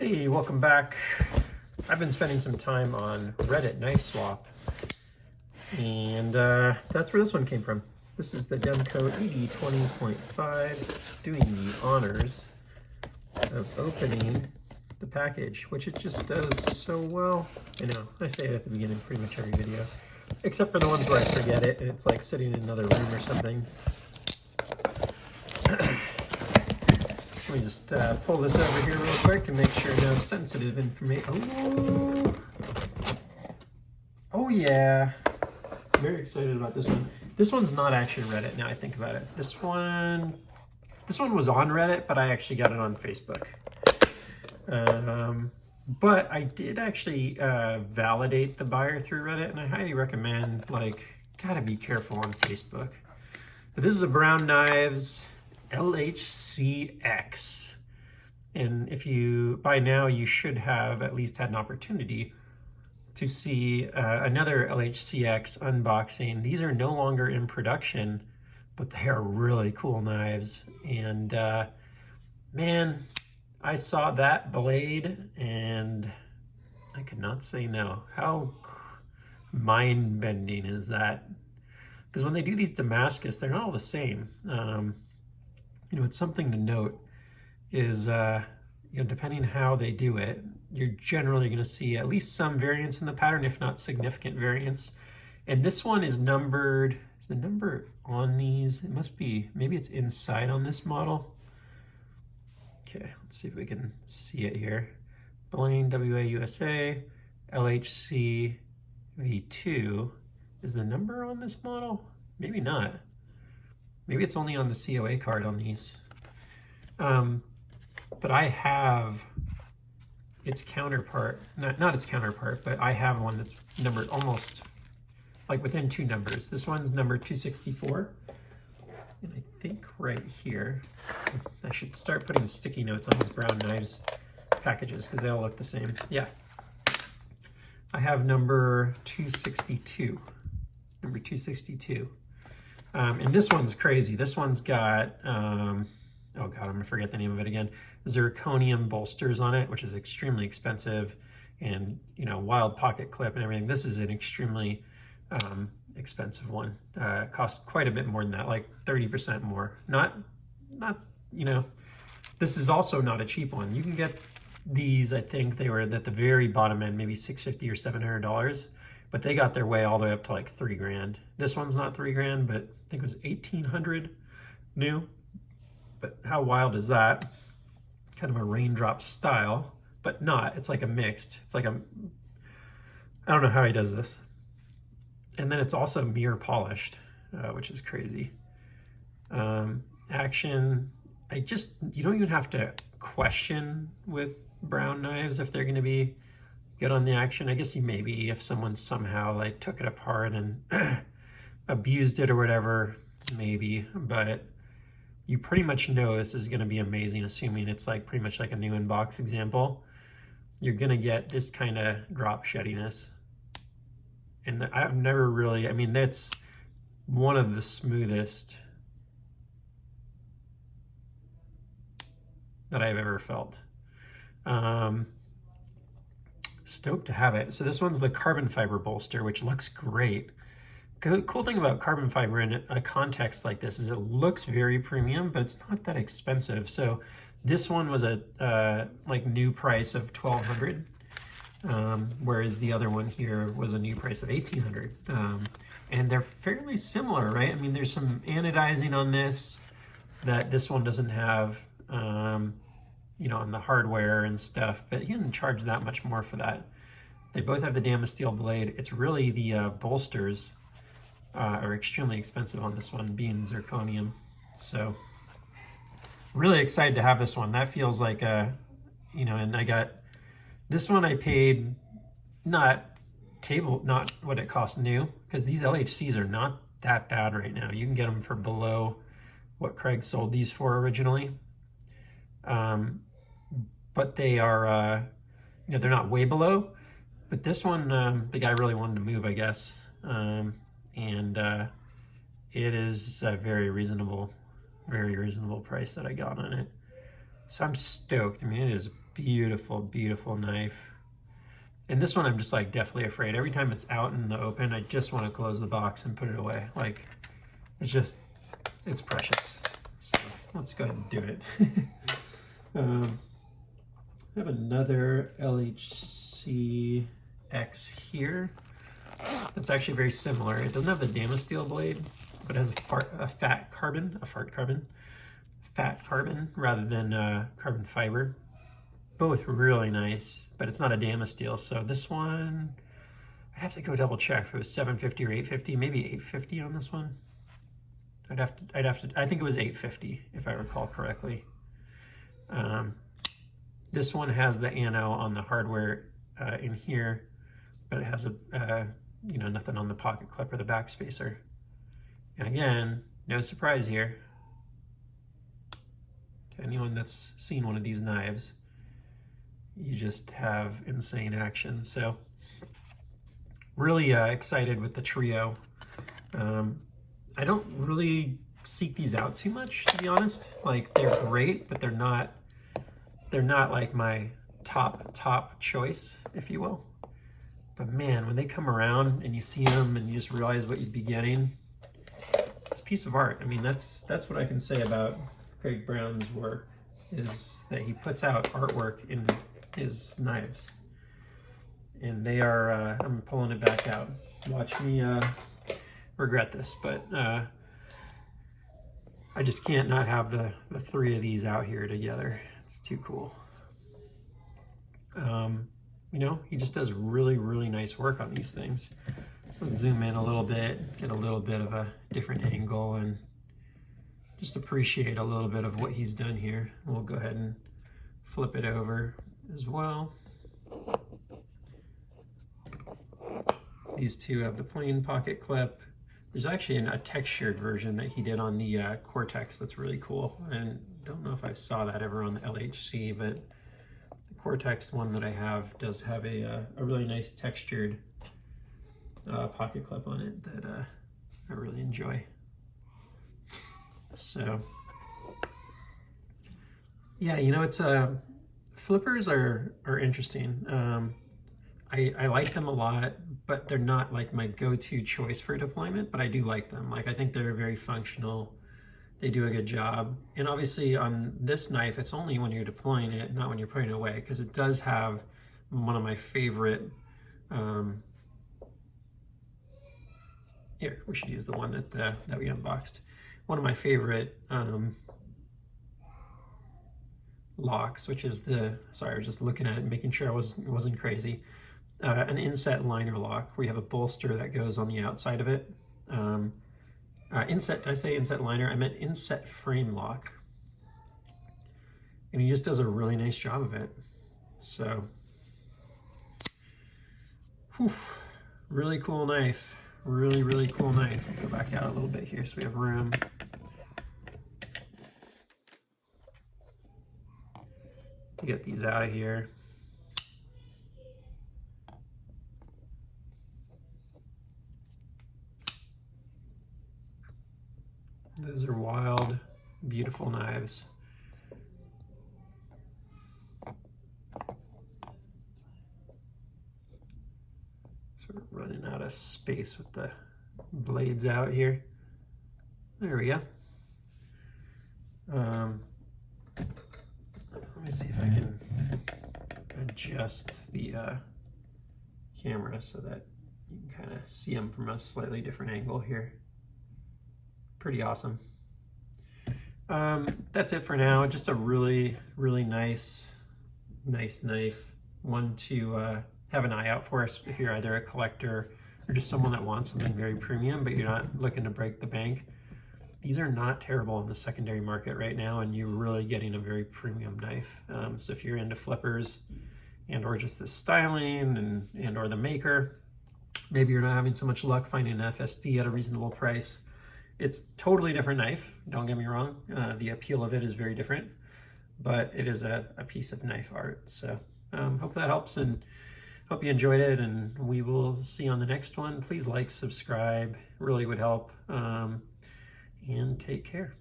Hey, welcome back. I've been spending some time on Reddit Knife Swap, and that's where this one came from. This is the Demco ED20.5 doing the honors of opening the package, which it just does so well. I know, I say it at the beginning of pretty much every video, except for the ones where I forget it and it's like sitting in another room or something. Let me just pull this over here real quick and make sure no sensitive information. Oh yeah, I'm very excited about this one. This one's not actually Reddit now I think about it. This one was on Reddit, but I actually got it on Facebook. But I did actually validate the buyer through Reddit, and I highly recommend, like, gotta be careful on Facebook. But this is a Brown Knives LHC-X. And if you, by now, you should have at least had an opportunity to see another LHC-X unboxing. These are no longer in production, but they are really cool knives. And man, I saw that blade and I could not say no. How mind-bending is that? Because when they do these Damascus, they're not all the same. You know, it's something to note is, you know, depending how they do it, you're generally going to see at least some variance in the pattern, if not significant variance. And this one is numbered. Is the number on these? It must be, maybe it's inside on this model. Okay, let's see if we can see it here. Blaine, WA, USA, LHC V2. Is the number on this model? Maybe not. Maybe it's only on the COA card on these. But I have its counterpart, not its counterpart, but I have one that's numbered almost like within two numbers. This one's number 264. And I think right here, I should start putting sticky notes on these Brown Knives packages because they all look the same. Yeah. I have number 262. Number 262. And this one's crazy. This one's got, oh God, I'm gonna forget the name of it again. Zirconium bolsters on it, which is extremely expensive, and, you know, wild pocket clip and everything. This is an extremely expensive one. Costs quite a bit more than that, like 30% more. Not, you know, this is also not a cheap one. You can get these, I think they were at the very bottom end, maybe $650 or $700. But they got their way all the way up to like $3 grand. This one's not $3 grand, but I think it was 1,800 new. But how wild is that? Kind of a raindrop style, but not. It's like a mixed. It's like a, I don't know how he does this. And then it's also mirror polished, which is crazy. Action, you don't even have to question with Brown Knives if they're going to be good on the action. I guess maybe if someone somehow like took it apart and abused it or whatever, maybe, but you pretty much know this is going to be amazing, assuming it's like pretty much like a new in-box example. You're going to get this kind of drop sheddiness. And I've never really, I mean, that's one of the smoothest that I've ever felt. Stoked to have it. So this one's the carbon fiber bolster, which looks great. Cool thing about carbon fiber in a context like this is it looks very premium, but it's not that expensive. So this one was a like new price of $1,200, whereas the other one here was a new price of $1,800. And they're fairly similar, right? I mean, there's some anodizing on this that this one doesn't have, you know, on the hardware and stuff, but he didn't charge that much more for that. They both have the Damasteel blade. It's really the bolsters are extremely expensive on this one, being zirconium. So really excited to have this one. That feels like a, you know, and I got this one. I paid not what it cost new, because these LHCs are not that bad right now. You can get them for below what Craig sold these for originally. But they are, you know, they're not way below, but this one, the guy really wanted to move, I guess. And it is a very reasonable price that I got on it. So I'm stoked. I mean, it is Beautiful, beautiful knife. And this one I'm just like definitely afraid. Every time it's out in the open, I just want to close the box and put it away. Like, it's precious. So let's go ahead and do it. I have another LHC-X here. That's actually very similar. It doesn't have the Damasteel blade, but it has a fat carbon rather than carbon fiber. Both really nice, but it's not a Damasteel. So this one, I'd have to go double check if it was 750 or 850, maybe 850 on this one. I'd have to, I think it was 850 if I recall correctly. This one has the ano on the hardware in here, but it has you know, nothing on the pocket clip or the back spacer. And again, no surprise here. To anyone that's seen one of these knives, you just have insane action. So really excited with the trio. I don't really seek these out too much, to be honest. Like, they're great, but they're not like my top choice, if you will. But man, when they come around and you see them and you just realize what you'd be getting, it's a piece of art. I mean, that's what I can say about Craig Brown's work, is that he puts out artwork in his knives. And they are, I'm pulling it back out. Watch me regret this, but I just can't not have the three of these out here together. It's too cool. You know, he just does really, really nice work on these things. So let's zoom in a little bit, get a little bit of a different angle, and just appreciate a little bit of what he's done here. We'll go ahead and flip it over as well. These two have the plain pocket clip. There's actually a textured version that he did on the Cortex that's really cool. And don't know if I saw that ever on the LHC, but the Cortex one that I have does have a really nice textured pocket clip on it that I really enjoy. So yeah, you know, it's flippers are interesting. I like them a lot, but they're not like my go-to choice for deployment, but I do like them. Like, I think they're very functional. They do a good job. And obviously on this knife, it's only when you're deploying it, not when you're putting it away, because it does have one of my favorite, here, we should use the one that we unboxed. One of my favorite locks, which is sorry, I was just looking at it and making sure I wasn't crazy. An inset liner lock, where you have a bolster that goes on the outside of it. Inset, did I say inset liner? I meant inset frame lock. And he just does a really nice job of it. So, whew, really cool knife. Really, really cool knife. Go back out a little bit here so we have room. To get these out of here. Those are wild, beautiful knives. Sort of running out of space with the blades out here. There we go. Let me see if I can adjust the camera so that you can kind of see them from a slightly different angle here. Pretty awesome. That's it for now. Just a really, really nice knife. One to have an eye out for us if you're either a collector or just someone that wants something very premium, but you're not looking to break the bank. These are not terrible in the secondary market right now, and you're really getting a very premium knife. So if you're into flippers and or just the styling and or the maker, maybe you're not having so much luck finding an FSD at a reasonable price. It's totally different knife, don't get me wrong. The appeal of it is very different, but it is a piece of knife art. So hope that helps, and hope you enjoyed it, and we will see you on the next one. Please like, subscribe, really would help, and take care.